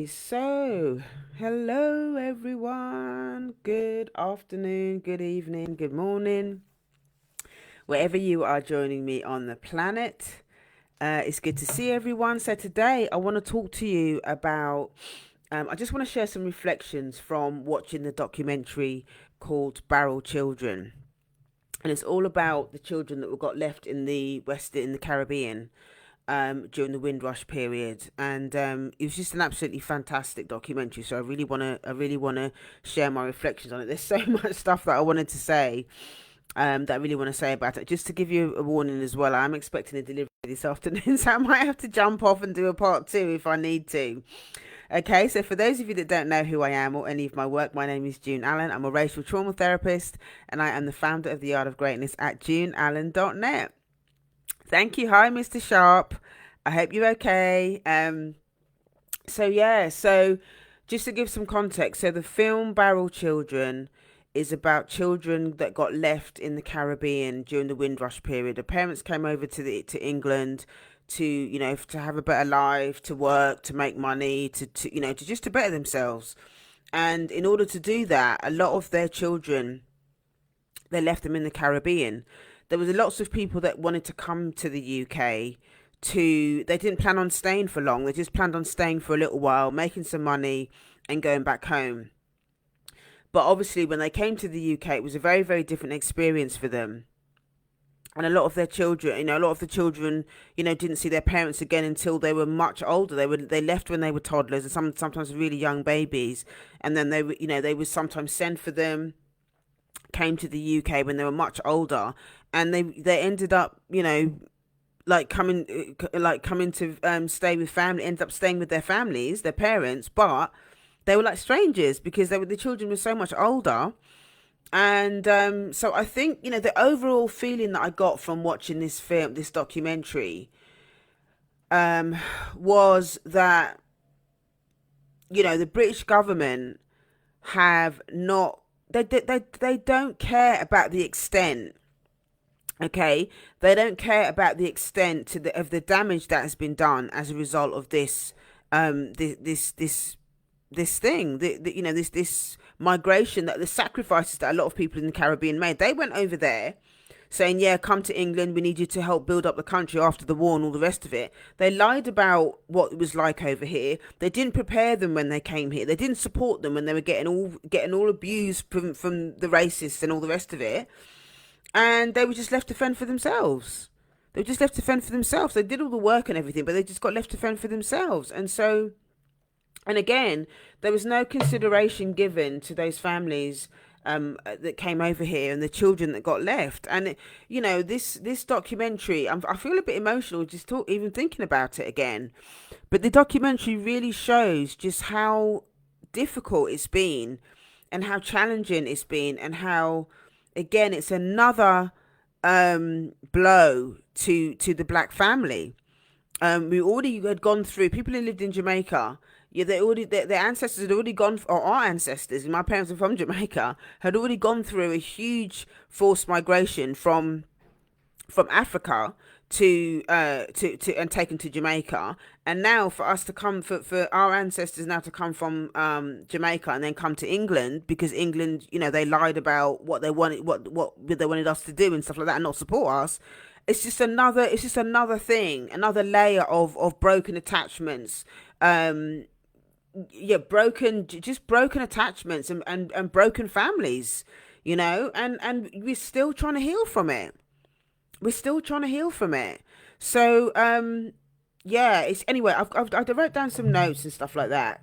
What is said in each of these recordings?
Okay, so hello everyone. Good afternoon, good evening, good morning, wherever you are joining me on the planet. It's good to see everyone. So today I want to talk to you about. I just want to share some reflections from watching the documentary called Barrel Children, and it's all about the children that were got left in the in the Caribbean during the Windrush period, and it was just an absolutely fantastic documentary. So I really wanna share my reflections on it. There's so much stuff that I wanted to say, that I really want to say about it. Just to give you a warning as well, I'm expecting a delivery this afternoon, so I might have to jump off and do a part two if I need to. Okay, so for those of you that don't know who I am or any of my work, my name is June Allen. I'm a racial trauma therapist, and I am the founder of the Art of Greatness at juneallen.net. Thank you. Hi, Mr. Sharp. I hope you're okay. So just to give some context, so the film Barrel Children is about children that got left in the Caribbean during the Windrush period. The parents came over to England to to have a better life, to work, to make money, to just to better themselves. And in order to do that, a lot of their children, they left them in the Caribbean. There was lots of people that wanted to come to the UK. They didn't plan on staying for long. They just planned on staying for a little while, making some money, and going back home. But obviously, when they came to the UK, it was a very, very different experience for them. And a lot of their children, a lot of the children, didn't see their parents again until they were much older. They left when they were toddlers, and sometimes really young babies. And then they would sometimes send for them, came to the UK when they were much older, and they ended up, coming to stay with family, ended up staying with their families, their parents, but they were like strangers because the children were so much older. And so I think, the overall feeling that I got from watching this documentary, was that, the British government have not, they don't care about the extent. Okay, they don't care about the extent of the damage that has been done as a result of this thing, this migration, that the sacrifices that a lot of people in the Caribbean made. They went over there saying, yeah, come to England, we need you to help build up the country after the war and all the rest of it. They lied about what it was like over here. They didn't prepare them when they came here. They didn't support them when they were getting all abused from the racists and all the rest of it. And they were just left to fend for themselves. They were just left to fend for themselves. They did all the work and everything, but they just got left to fend for themselves. And again, there was no consideration given to those families that came over here and the children that got left. And this documentary, I feel a bit emotional just even thinking about it again. But the documentary really shows just how difficult it's been, and how challenging it's been, and how, again, it's another blow to the black family. We already had gone through, people who lived in Jamaica. Yeah, their ancestors had already gone, or our ancestors, my parents are from Jamaica, had already gone through a huge forced migration from Africa to and taken to Jamaica. And now for us to come, for our ancestors now to come from Jamaica and then come to England, because England, they lied about what they wanted, what they wanted us to do and stuff like that, and not support us. It's just another thing, another layer of broken attachments. Yeah, broken attachments, and broken families, and we're still trying to heal from it. We're still trying to heal from it. So yeah, it's anyway, I wrote down some notes and stuff like that.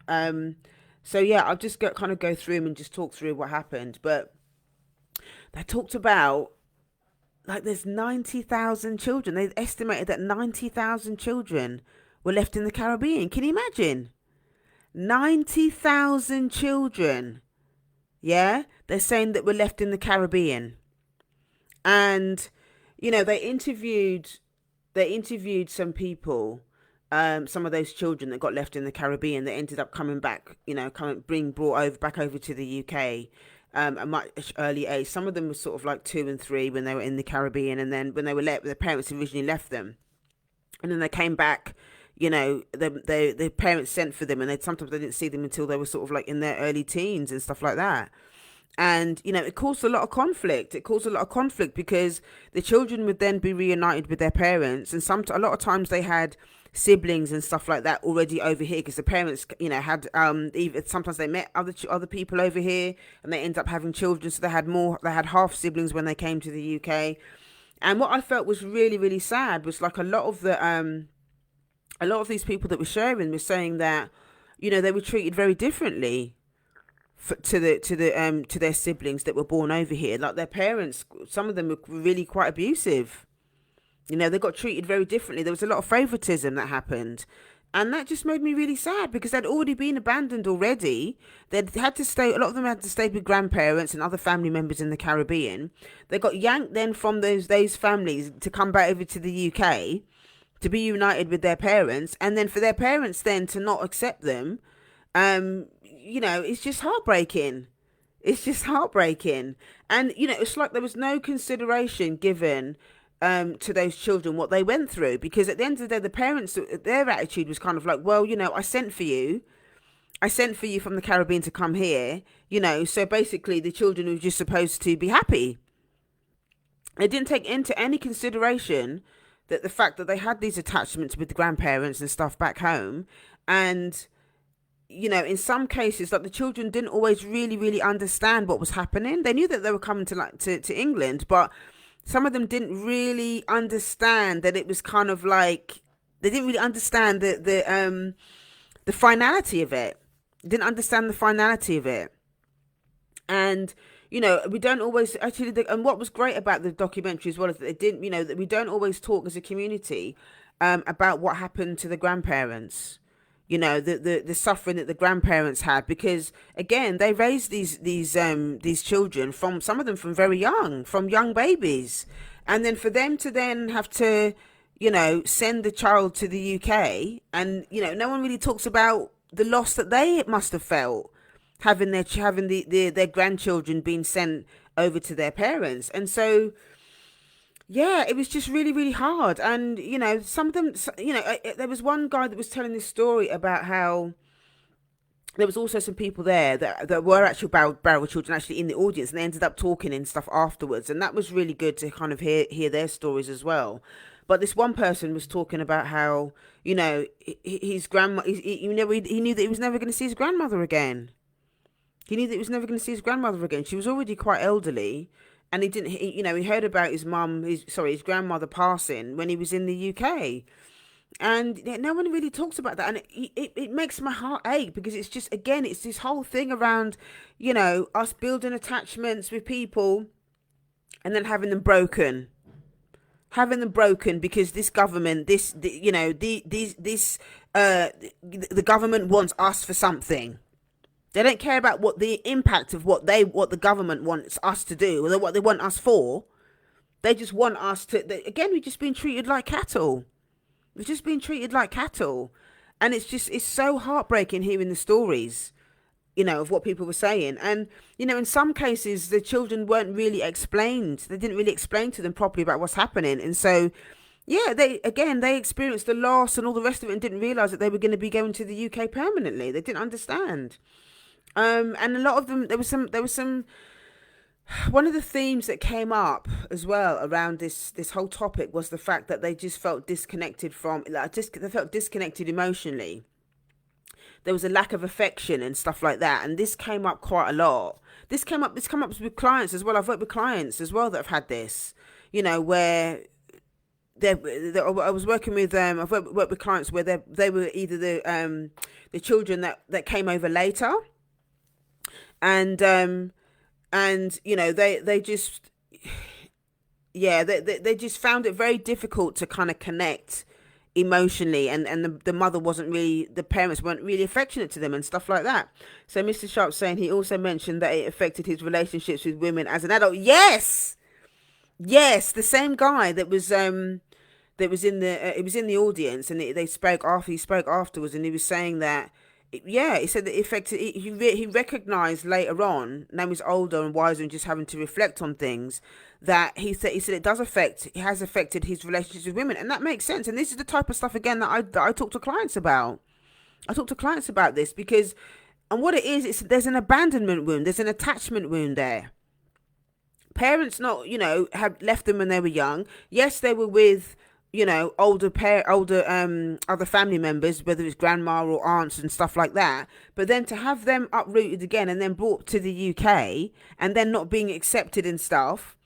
So yeah, I'll just kind of go through them and just talk through what happened. But they talked about, like, there's 90,000 children. They estimated that 90,000 children were left in the Caribbean. Can you imagine? 90,000 children. Yeah, they're saying that were left in the Caribbean. And they interviewed some people, some of those children that got left in the Caribbean that ended up coming back, being brought over back over to the UK, at a much early age. Some of them were sort of like 2 and 3 when they were in the Caribbean, and then when they were their parents originally left them, and then they came back the parents sent for them, and sometimes they didn't see them until they were sort of like in their early teens and stuff like that. And it caused a lot of conflict. It caused a lot of conflict because the children would then be reunited with their parents, and a lot of times they had siblings and stuff like that already over here, because the parents had even sometimes they met other people over here, and they end up having children, so they had half siblings when they came to the UK. And what I felt was really, really sad was like a lot of these people that were sharing were saying that they were treated very differently to their siblings that were born over here. Like their parents, some of them were really quite abusive. They got treated very differently. There was a lot of favoritism that happened. And that just made me really sad, because they'd already been abandoned already. They'd had to stay, a lot of them had to stay with grandparents and other family members in the Caribbean. They got yanked then from those families to come back over to the UK to be united with their parents. And then for their parents then to not accept them, it's just heartbreaking. It's just heartbreaking. And, it's like there was no consideration given to those children, what they went through, because at the end of the day, the parents, their attitude was kind of like, well, I sent for you from the Caribbean to come here, so basically the children were just supposed to be happy. They didn't take into any consideration that the fact that they had these attachments with the grandparents and stuff back home. And in some cases, like the children didn't always really, really understand what was happening. They knew that they were coming to England, but some of them didn't really understand that it was kind of like, they didn't really understand the finality of it. Didn't understand the finality of it. And, we don't always actually, and what was great about the documentary as well is that they didn't, that we don't always talk as a community about what happened to the grandparents. The suffering that the grandparents had, because again, they raised these children, from some of them from very young, from young babies. And then for them to then have to, send the child to the UK, and, no one really talks about the loss that they must have felt having their grandchildren being sent over to their parents. And so, yeah, it was just really, really hard. And, some of them, there was one guy that was telling this story about how there was also some people there that were actual Barrow children actually in the audience, and they ended up talking and stuff afterwards. And that was really good to kind of hear their stories as well. But this one person was talking about how, his grandma, he knew that he was never going to see his grandmother again. He knew that he was never going to see his grandmother again. She was already quite elderly. And he heard about his grandmother passing when he was in the UK. And no one really talks about that. And it makes my heart ache, because it's just, again, it's this whole thing around, us building attachments with people and then having them broken. Having them broken because this government, the government wants us for something. They don't care about what the impact of what the government wants us to do, or what they want us for. They just want us to, again, we've just been treated like cattle. We've just been treated like cattle. And it's so heartbreaking hearing the stories, of what people were saying. And, in some cases, the children weren't really explained. They didn't really explain to them properly about what's happening. And so, yeah, they experienced the loss and all the rest of it, and didn't realise that they were going to be going to the UK permanently. They didn't understand. And a lot of them, there was some, one of the themes that came up as well around this whole topic was the fact that they just felt disconnected they felt disconnected emotionally. There was a lack of affection and stuff like that. And this came up quite a lot. This came up with clients as well. I've worked with clients as well that have had this, where I was working with I've worked with clients where they were either the children that came over later. And they just, yeah, they just found it very difficult to kind of connect emotionally, and the mother the parents weren't really affectionate to them and stuff like that. So Mr. Sharp saying he also mentioned that it affected his relationships with women as an adult. Yes, the same guy that was in the it was in the audience, and he spoke afterwards, and he was saying that Yeah, he said that it affected. He recognized later on, now he's older and wiser and just having to reflect on things, that he said it does affect. It has affected his relationships with women, and that makes sense. And this is the type of stuff again that I talk to clients about. I talk to clients about this because, and what it is, there's an abandonment wound, there's an attachment wound there. Parents not, have left them when they were young. Yes, they were with, older other family members, whether it's grandma or aunts and stuff like that. But then to have them uprooted again and then brought to the UK and then not being accepted and stuff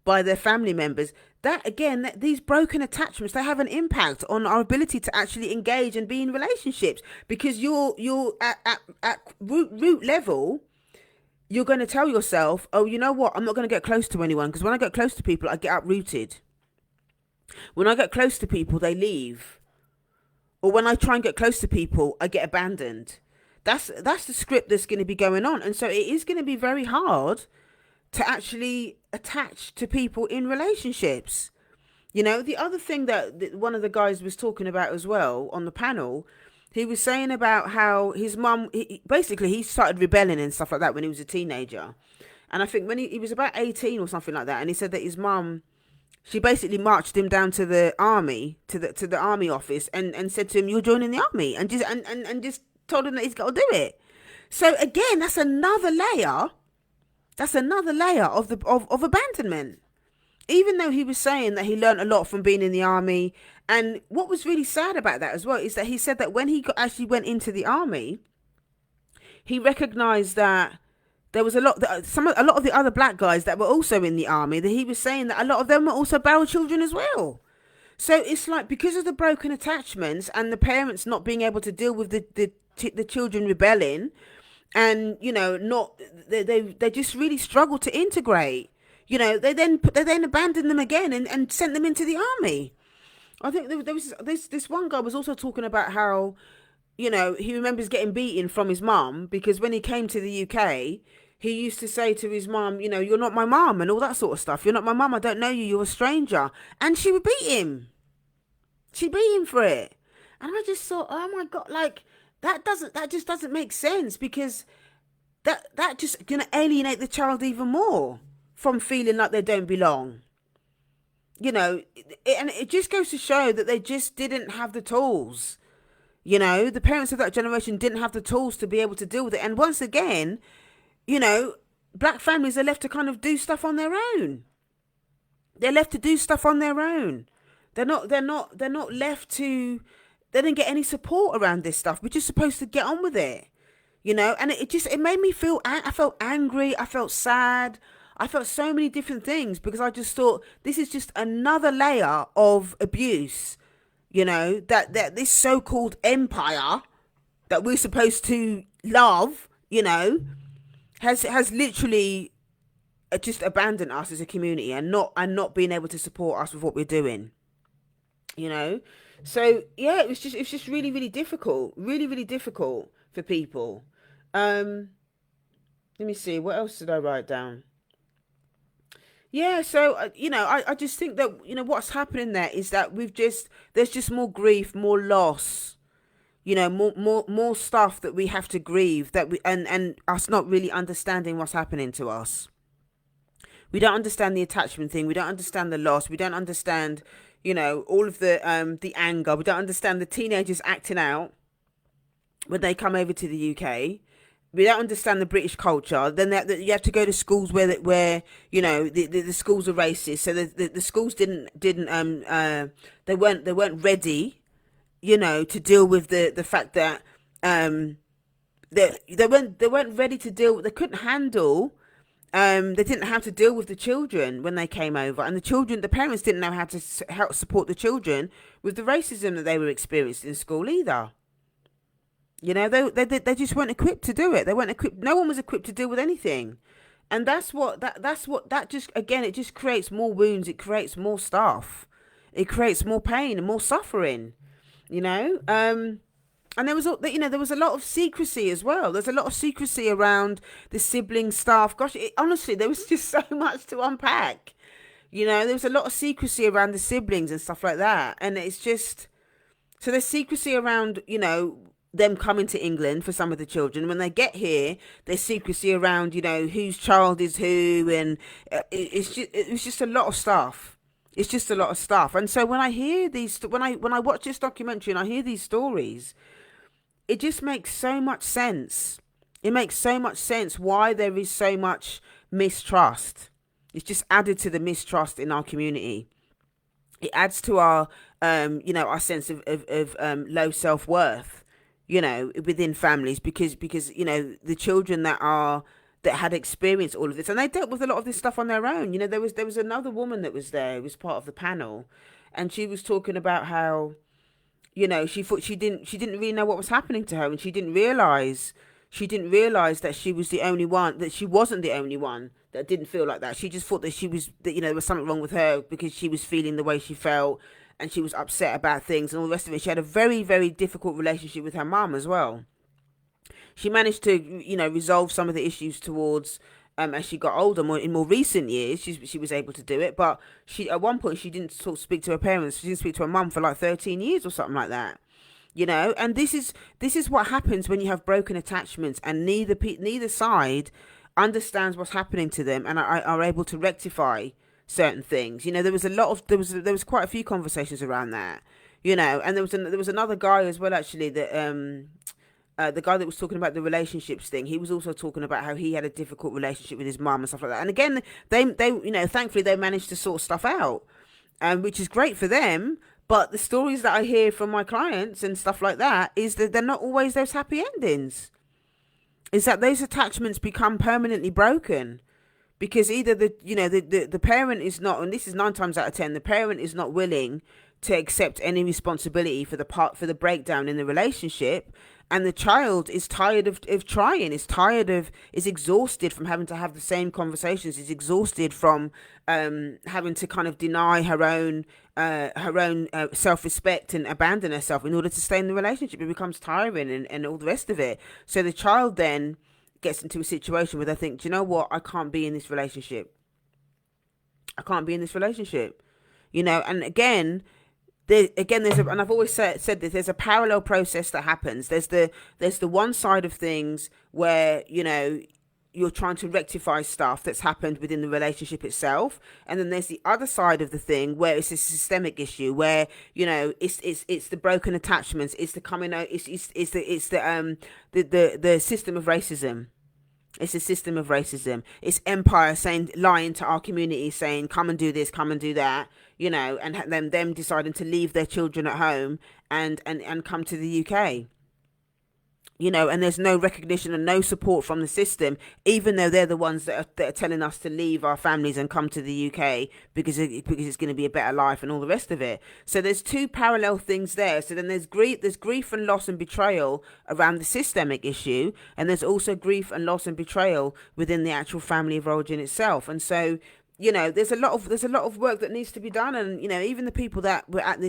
by their family members, that again, these broken attachments, they have an impact on our ability to actually engage and be in relationships, because you're at root level, you're going to tell yourself, oh, you know what, I'm not going to get close to anyone, because when I get close to people, I get uprooted. When I get close to people, they leave. Or when I try and get close to people, I get abandoned. That's the script that's going to be going on. And so it is going to be very hard to actually attach to people in relationships. The other thing that one of the guys was talking about as well on the panel, he was saying about how his mum, basically he started rebelling and stuff like that when he was a teenager. And I think when he was about 18 or something like that, and he said that his mum, she basically marched him down to the army, to the army office, and said to him, "You're joining the army," and just told him that he's got to do it. So again, that's another layer. That's another layer of abandonment. Even though he was saying that he learned a lot from being in the army, and what was really sad about that as well is that he said that when he actually went into the army, he recognized that there was a lot of the other black guys that were also in the army, that he was saying that a lot of them were also barrel children as well. So it's like, because of the broken attachments and the parents not being able to deal with the children rebelling, and not, they just really struggle to integrate. They then abandoned them again and sent them into the army. I think there was this one guy was also talking about how, he remembers getting beaten from his mum, because when he came to the UK, he used to say to his mum, "You're not my mum," and all that sort of stuff. "You're not my mum. I don't know you. You're a stranger." And she would beat him. She beat him for it. And I just thought, oh my God, like that just doesn't make sense, because that just gonna alienate the child even more from feeling like they don't belong. And it just goes to show that they just didn't have the tools. The parents of that generation didn't have the tools to be able to deal with it. And once again, black families are left to kind of do stuff on their own. They're left to do stuff on their own. They're not left to, they didn't get any support around this stuff. We're just supposed to get on with it. And it made me feel, I felt angry. I felt sad. I felt so many different things, because I just thought this is just another layer of abuse, that this so-called empire that we're supposed to love, has literally just abandoned us as a community, and not being able to support us with what we're doing. So yeah, it's just really, really difficult, really, really difficult for people. Let me see, what else did I write down? Yeah, so I just think that what's happening there is that there's just more grief, more loss, more stuff that we have to grieve, that we and us not really understanding what's happening to us. We don't understand the attachment thing. We don't understand the loss. We don't understand, all of the anger. We don't understand the teenagers acting out when they come over to the UK. We don't understand the British culture. Then you have to go to schools where the schools are racist. So the schools didn't they weren't ready, to deal with the fact that they weren't ready to deal. They couldn't handle. They didn't know how to deal with the children when they came over, and the parents didn't know how to help support the children with the racism that they were experiencing in school either. They just weren't equipped to do it. They weren't equipped. No one was equipped to deal with anything, and that's what just, again, it just creates more wounds. It creates more stuff. It creates more pain and more suffering. And there was a lot of secrecy as well. There's a lot of secrecy around the sibling stuff. Gosh, honestly, there was just so much to unpack. There was a lot of secrecy around the siblings and stuff like that, and it's just, so there's secrecy around them coming to England for some of the children. When they get here, there's secrecy around, whose child is who, and it's just a lot of stuff. It's just a lot of stuff. And so when I hear these, when I watch this documentary and I hear these stories, it just makes so much sense. It makes so much sense why there is so much mistrust. It's just added to the mistrust in our community. It adds to our, our sense of low self worth, within families, because the children that had experienced all of this, and they dealt with a lot of this stuff on their own. There was another woman that was there, who was part of the panel, and she was talking about how, she thought she didn't really know what was happening to her, and she didn't realize that she was the only one, that she wasn't the only one that didn't feel like that. She just thought that there was something wrong with her because she was feeling the way she felt, and she was upset about things and all the rest of it. She had a very, very difficult relationship with her mum as well. She managed to, resolve some of the issues towards, as she got older. In more recent years, she was able to do it. But at one point, she didn't speak to her parents. She didn't speak to her mum for like 13 years or something like that. And this is what happens when you have broken attachments, and neither side understands what's happening to them and are able to rectify certain things. There was quite a few conversations around that. And there was another guy as well, actually, that the guy that was talking about the relationships thing. He was also talking about how he had a difficult relationship with his mum and stuff like that. And again, they thankfully they managed to sort stuff out, which is great for them. But the stories that I hear from my clients and stuff like that is that they're not always those happy endings. Is that those attachments become permanently broken because either the parent is not, and this is 9 times out of 10, the parent is not willing to accept any responsibility for the breakdown in the relationship, and the child is tired of trying, is exhausted from having to have the same conversations, is exhausted from having to kind of deny her own self-respect and abandon herself in order to stay in the relationship. It becomes tiring and all the rest of it. So the child then gets into a situation where they think, do you know what, I can't be in this relationship. And again, and I've always said this, there's a parallel process that happens. There's the one side of things where, you're trying to rectify stuff that's happened within the relationship itself, and then there's the other side of the thing where it's a systemic issue where, it's the broken attachments, it's the coming out, it's the system of racism. It's a system of racism. It's empire lying to our community, saying, come and do this, come and do that, and them deciding to leave their children at home and come to the UK. And there's no recognition and no support from the system, even though they're the ones that are telling us to leave our families and come to the UK because it's going to be a better life and all the rest of it. So there's two parallel things there. So then there's grief and loss and betrayal around the systemic issue, and there's also grief and loss and betrayal within the actual family of origin itself. And so there's a lot of work that needs to be done, and even the people that were at the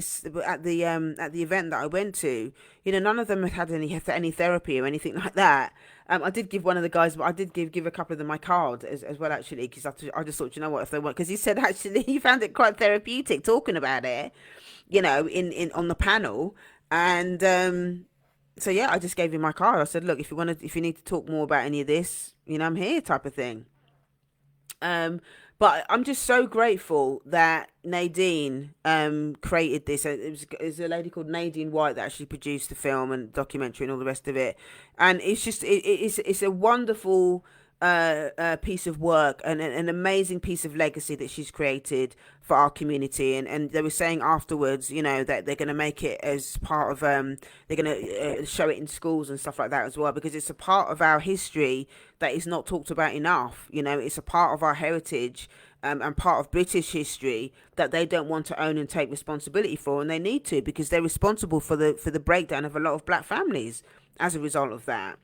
event that I went to, none of them had any therapy or anything like that. I did give one of the guys, but I did give a couple of them my card as well, actually, because I just thought, if they want, because he said actually he found it quite therapeutic talking about it, in on the panel, and so yeah, I just gave him my card. I said, look, if you need to talk more about any of this, I'm here, type of thing. But I'm just so grateful that Nadine created this. It was a lady called Nadine White that actually produced the film and documentary and all the rest of it. And it's a wonderful piece of work and an amazing piece of legacy that she's created for our community. And they were saying afterwards, that they're going to make it as part of they're going to show it in schools and stuff like that as well, because it's a part of our history that is not talked about enough. It's a part of our heritage and part of British history that they don't want to own and take responsibility for, and they need to, because they're responsible for the breakdown of a lot of black families as a result of that.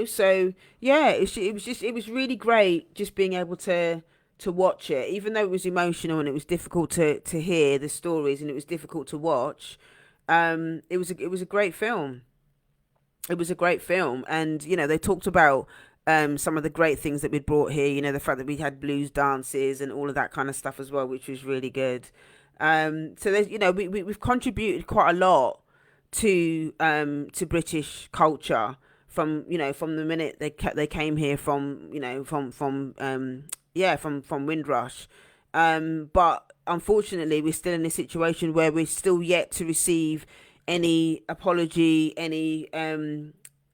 So yeah, it was really great just being able to watch it, even though it was emotional and it was difficult to hear the stories and it was difficult to watch. It was a great film. It was a great film, and they talked about some of the great things that we'd brought here. The fact that we had blues dances and all of that kind of stuff as well, which was really good. So there's we've contributed quite a lot to British culture from from the minute they came here from from Windrush. But unfortunately, we're still in a situation where we're still yet to receive any apology, any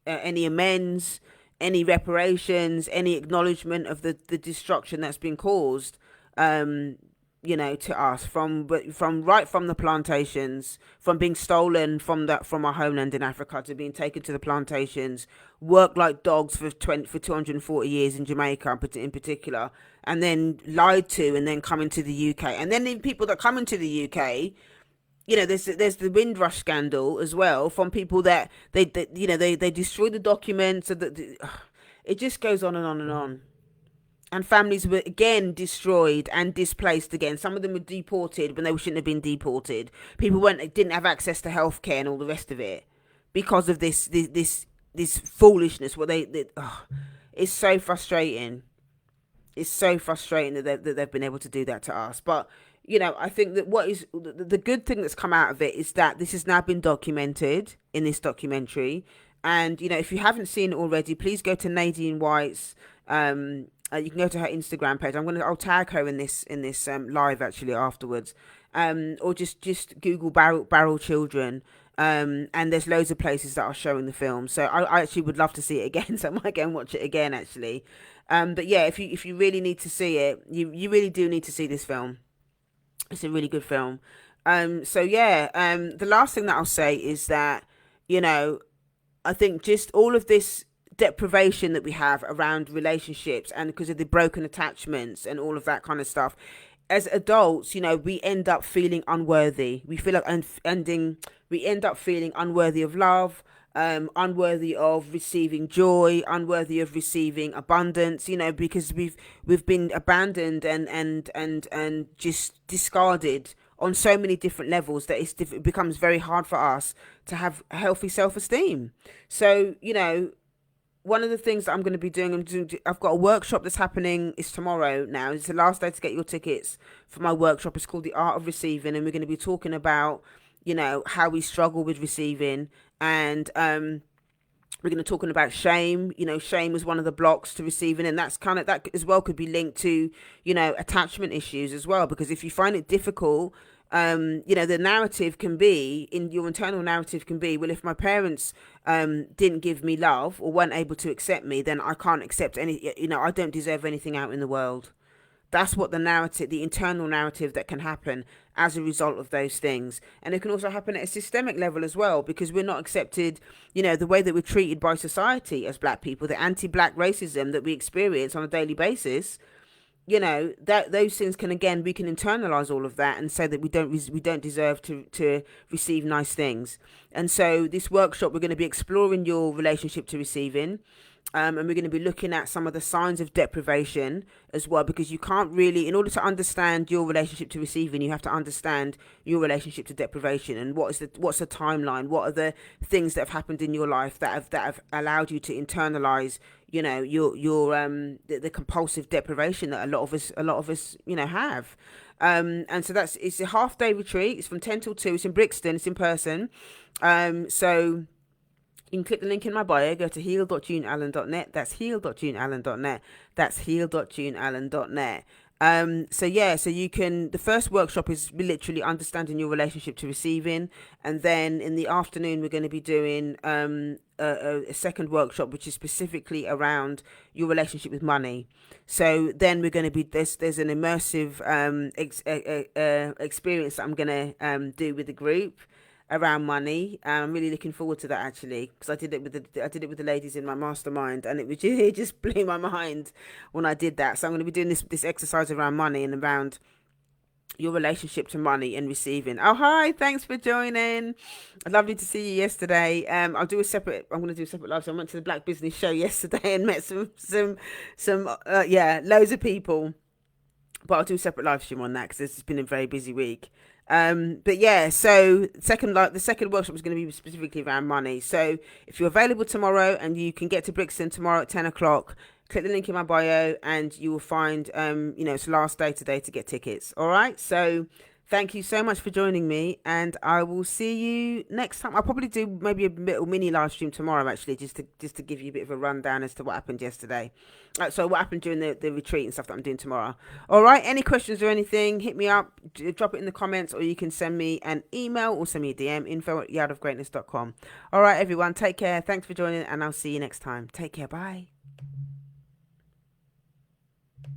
amends, any reparations, any acknowledgement of the destruction that's been caused. To us from right from the plantations, from being stolen from our homeland in Africa to being taken to the plantations, worked like dogs for 240 years in Jamaica in particular, and then lied to, and then coming to the UK, and then the people that come into the UK. There's the Windrush scandal as well, from people that they destroy the documents, so that it just goes on and on and on. And families were again destroyed and displaced again. Some of them were deported when they shouldn't have been deported. People didn't have access to healthcare and all the rest of it because of this foolishness. It's so frustrating. It's so frustrating that they've been able to do that to us. But I think that what is the good thing that's come out of it is that this has now been documented in this documentary. And if you haven't seen it already, please go to Nadine White's. You can go to her Instagram page. I'll tag her in this live actually afterwards. Or just Google Barrel Children. And there's loads of places that are showing the film. So I actually would love to see it again. So I might go and watch it again actually. But yeah, if you really need to see it, you really do need to see this film. It's a really good film. So yeah, the last thing that I'll say is that, I think just all of this deprivation that we have around relationships, and because of the broken attachments and all of that kind of stuff, as adults, we end up feeling unworthy. We feel like we end up feeling unworthy of love, unworthy of receiving joy, unworthy of receiving abundance, because we've been abandoned and just discarded on so many different levels that it becomes very hard for us to have a healthy self-esteem. So, one of the things that I'm going to be doing, I've got a workshop that's happening. It's tomorrow now. It's the last day to get your tickets for my workshop. It's called The Art of Receiving, and we're going to be talking about, how we struggle with receiving, and we're going to talking about shame. Shame is one of the blocks to receiving, and that's that as well could be linked to, attachment issues as well. Because if you find it difficult, the narrative can be, in your internal narrative can be, well, if my parents didn't give me love or weren't able to accept me, then I can't accept any, I don't deserve anything out in the world. That's what the internal narrative that can happen as a result of those things. And it can also happen at a systemic level as well, because we're not accepted, the way that we're treated by society as black people, the anti-black racism that we experience on a daily basis. That those things we can internalize all of that and say that we don't deserve to receive nice things. And so this workshop, we're going to be exploring your relationship to receiving, and we're going to be looking at some of the signs of deprivation as well, because you can't really, in order to understand your relationship to receiving, you have to understand your relationship to deprivation, and what's the timeline, what are the things that have happened in your life that have allowed you to internalize the compulsive deprivation that a lot of us have. And so it's a half-day retreat. It's from 10 till 2. It's in Brixton. It's in person. So you can click the link in my bio, go to heal.juneallen.net. That's heal.juneallen.net. That's heal.juneallen.net. So you can, the first workshop is literally understanding your relationship to receiving. And then in the afternoon, we're going to be doing a second workshop, which is specifically around your relationship with money. So then we're going to be, there's an immersive experience that I'm going to do with the group around money. I'm really looking forward to that actually, because I did it with the ladies in my mastermind, and it just blew my mind when I did that. So I'm going to be doing this exercise around money and around your relationship to money and receiving. Oh, hi, thanks for joining. Lovely to see you yesterday. I'm going to do a separate live. So I went to the Black Business Show yesterday and met some loads of people. But I'll do a separate live stream on that because it's been a very busy week. But yeah, so the second workshop is going to be specifically around money. So if you're available tomorrow and you can get to Brixton tomorrow at 10 o'clock, click the link in my bio and you will find, it's the last day today to get tickets. All right. So Thank you so much for joining me, and I will see you next time. I'll probably do maybe a little mini live stream tomorrow, actually, just to give you a bit of a rundown as to what happened yesterday. So what happened during the retreat and stuff that I'm doing tomorrow. All right. Any questions or anything? Hit me up. Drop it in the comments, or you can send me an email or send me a DM. info@yardofgreatness.com. All right, everyone. Take care. Thanks for joining, and I'll see you next time. Take care. Bye.